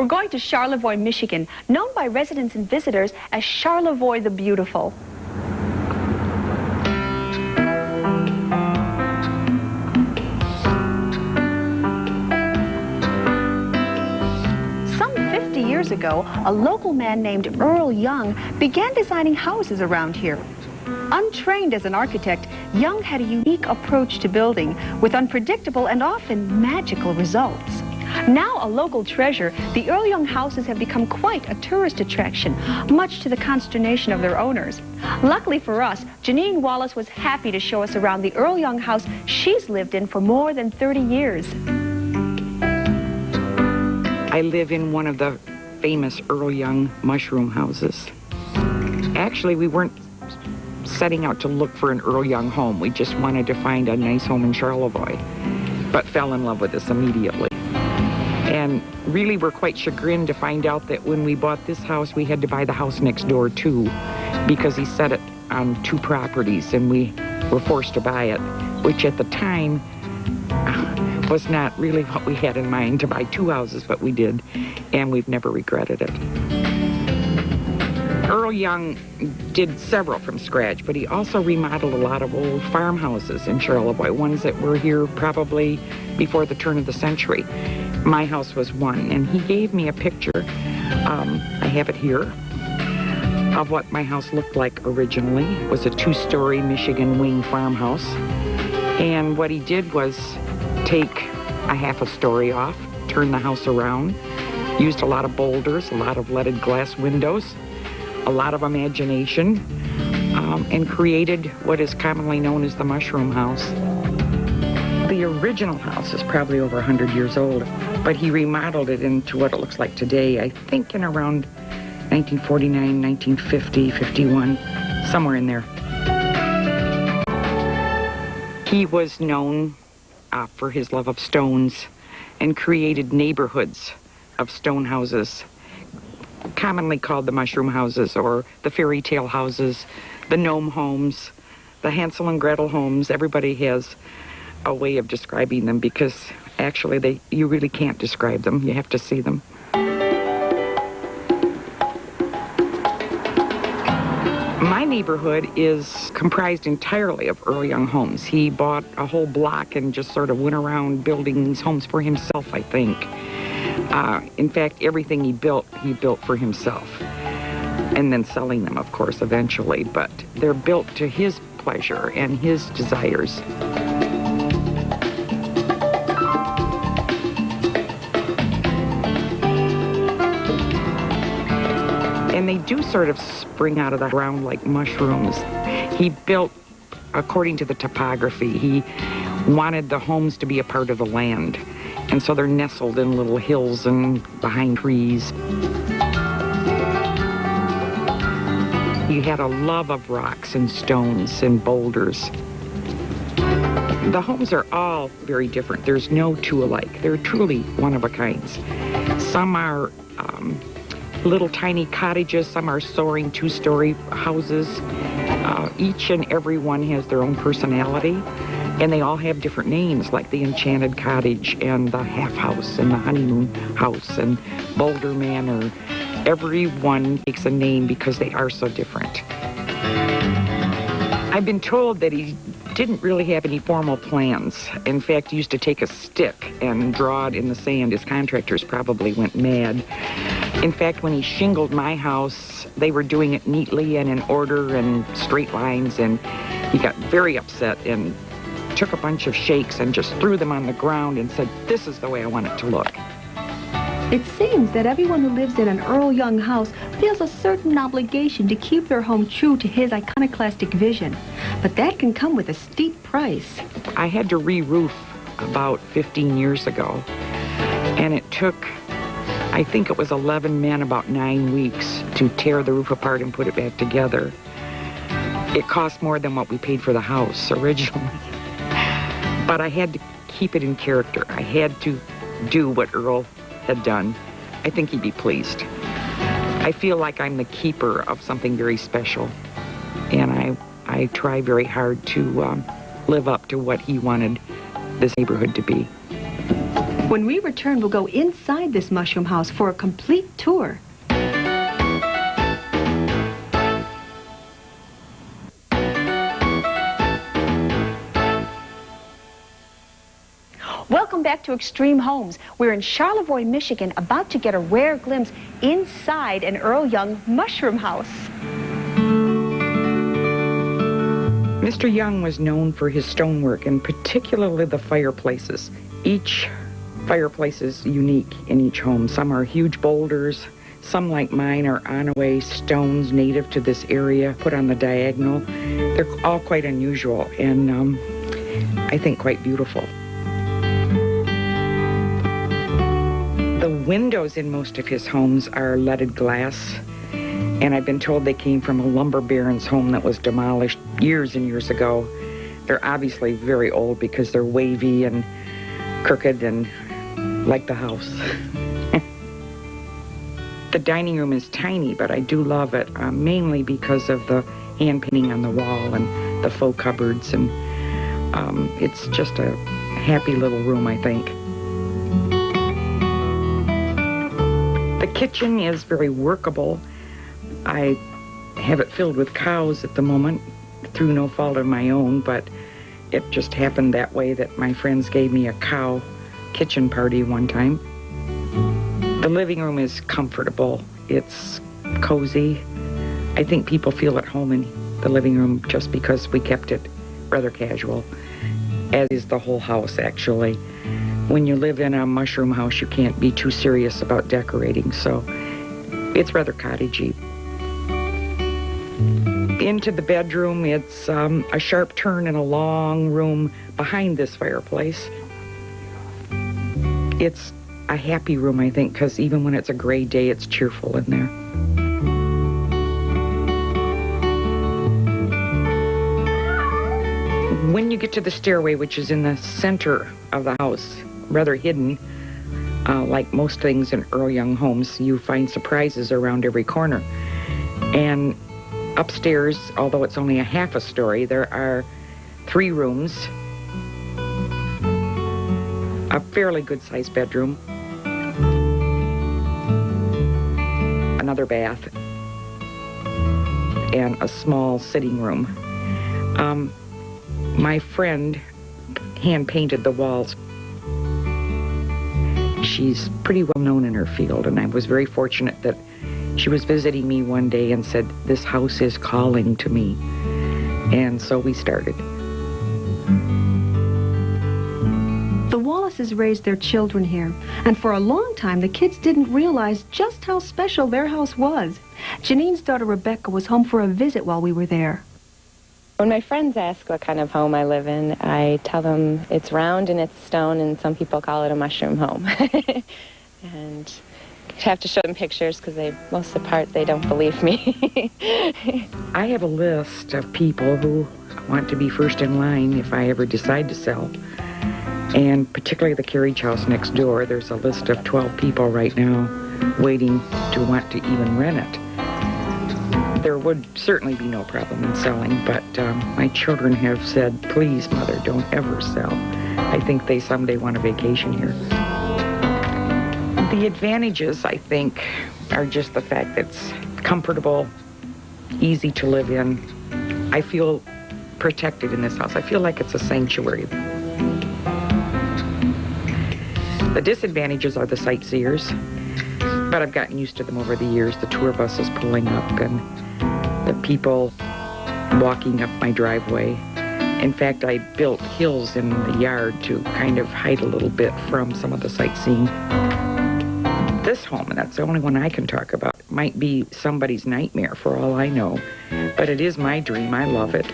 We're going to Charlevoix, Michigan, known by residents and visitors as Charlevoix the Beautiful. Some 50 years ago, a local man named Earl Young began designing houses around here. Untrained as an architect, Young had a unique approach to building with unpredictable and often magical results. Now a local treasure, the Earl Young houses have become quite a tourist attraction, much to the consternation of their owners. Luckily for us, Jeannine Wallace was happy to show us around the Earl Young house she's lived in for more than 30 years. I live in one of the famous Earl Young mushroom houses. Actually, we weren't setting out to look for an Earl Young home. We just wanted to find a nice home in Charlevoix, but fell in love with this immediately. And really were quite chagrined to find out that when we bought this house, we had to buy the house next door too, because he set it on 2 properties and we were forced to buy it, which at the time was not really what we had in mind, to buy 2 houses, but we did, and we've never regretted it. Earl Young did several from scratch, but he also remodeled a lot of old farmhouses in Charlevoix, ones that were here probably before the turn of the century. My house was one, and he gave me a picture, I have it here, of what my house looked like originally. It was a 2-story Michigan wing farmhouse, and what he did was take a half a story off, turn the house around, used a lot of boulders, a lot of leaded glass windows, a lot of imagination, and created what is commonly known as the mushroom house. The original house is probably over 100 years old, but he remodeled it into what it looks like today, I think in around 1949, 1950, 51, somewhere in there. He was known for his love of stones and created neighborhoods of stone houses, commonly called the mushroom houses or the fairy tale houses, the gnome homes, the Hansel and Gretel homes. Everybody has a way of describing them because actually you really can't describe them. You have to see them. My neighborhood is comprised entirely of Earl Young homes. He bought a whole block and just sort of went around building these homes for himself, I think. In fact, everything he built for himself. And then selling them, of course, eventually. But they're built to his pleasure and his desires. And they do sort of spring out of the ground like mushrooms. He built according to the topography. He wanted the homes to be a part of the land. And so they're nestled in little hills and behind trees. He had a love of rocks and stones and boulders. The homes are all very different. There's no 2 alike. They're truly one-of-a-kinds. Some are little tiny cottages, some are soaring 2-story houses. Each and every one has their own personality, and they all have different names, like the Enchanted Cottage and the Half House and the Honeymoon House and Boulder Manor. Every one takes a name because they are so different. I've been told that he didn't really have any formal plans. In fact, he used to take a stick and draw it in the sand. His contractors probably went mad. In fact, when he shingled my house, they were doing it neatly and in order and straight lines, and he got very upset and took a bunch of shakes and just threw them on the ground and said, "This is the way I want it to look." It seems that everyone who lives in an Earl Young house feels a certain obligation to keep their home true to his iconoclastic vision. But that can come with a steep price. I had to re-roof about 15 years ago, and it took, I think it was 11 men about 9 weeks to tear the roof apart and put it back together. It cost more than what we paid for the house originally. But I had to keep it in character. I had to do what Earl had done. I think he'd be pleased. I feel like I'm the keeper of something very special, and I try very hard to live up to what he wanted this neighborhood to be. When we return, we'll go inside this mushroom house for a complete tour. Welcome back to Extreme Homes. We're in Charlevoix, Michigan, about to get a rare glimpse inside an Earl Young mushroom house. Mr. Young was known for his stonework, and particularly the fireplaces. Each fireplace is unique in each home. Some are huge boulders. Some, like mine, are on-away stones native to this area, put on the diagonal. They're all quite unusual and I think quite beautiful. The windows in most of his homes are leaded glass, and I've been told they came from a lumber baron's home that was demolished years and years ago. They're obviously very old because they're wavy and crooked and like the house. The dining room is tiny, but I do love it, mainly because of the hand painting on the wall and the faux cupboards, and it's just a happy little room, I think. The kitchen is very workable. I have it filled with cows at the moment, through no fault of my own, but it just happened that way that my friends gave me a cow kitchen party one time. The living room is comfortable. It's cozy. I think people feel at home in the living room just because we kept it rather casual, as is the whole house, actually. When you live in a mushroom house, you can't be too serious about decorating, so it's rather cottagey. Into the bedroom, it's a sharp turn in a long room behind this fireplace. It's a happy room, I think, because even when it's a gray day, it's cheerful in there. When you get to the stairway, which is in the center of the house, rather hidden, like most things in Earl Young homes, you find surprises around every corner. And upstairs, although it's only a half a story, there are 3 rooms, a fairly good-sized bedroom, another bath, and a small sitting room. My friend hand-painted the walls. She's pretty well known in her field, and I was very fortunate that she was visiting me one day and said, "This house is calling to me." And so we started. The Wallaces raised their children here, and for a long time the kids didn't realize just how special their house was. Jeannine's daughter Rebecca was home for a visit while we were there. When my friends ask what kind of home I live in, I tell them it's round and it's stone, and some people call it a mushroom home. And I have to show them pictures because most of the part they don't believe me. I have a list of people who want to be first in line if I ever decide to sell. And particularly the carriage house next door, there's a list of 12 people right now waiting to want to even rent it. There would certainly be no problem in selling, but my children have said, "Please, Mother, don't ever sell." I think they someday want a vacation here. The advantages, I think, are just the fact that it's comfortable, easy to live in. I feel protected in this house. I feel like it's a sanctuary. The disadvantages are the sightseers, but I've gotten used to them over the years. The tour buses pulling up and the people walking up my driveway. In fact, I built hills in the yard to kind of hide a little bit from some of the sightseeing. This home, and that's the only one I can talk about, might be somebody's nightmare for all I know, but it is my dream. I love it.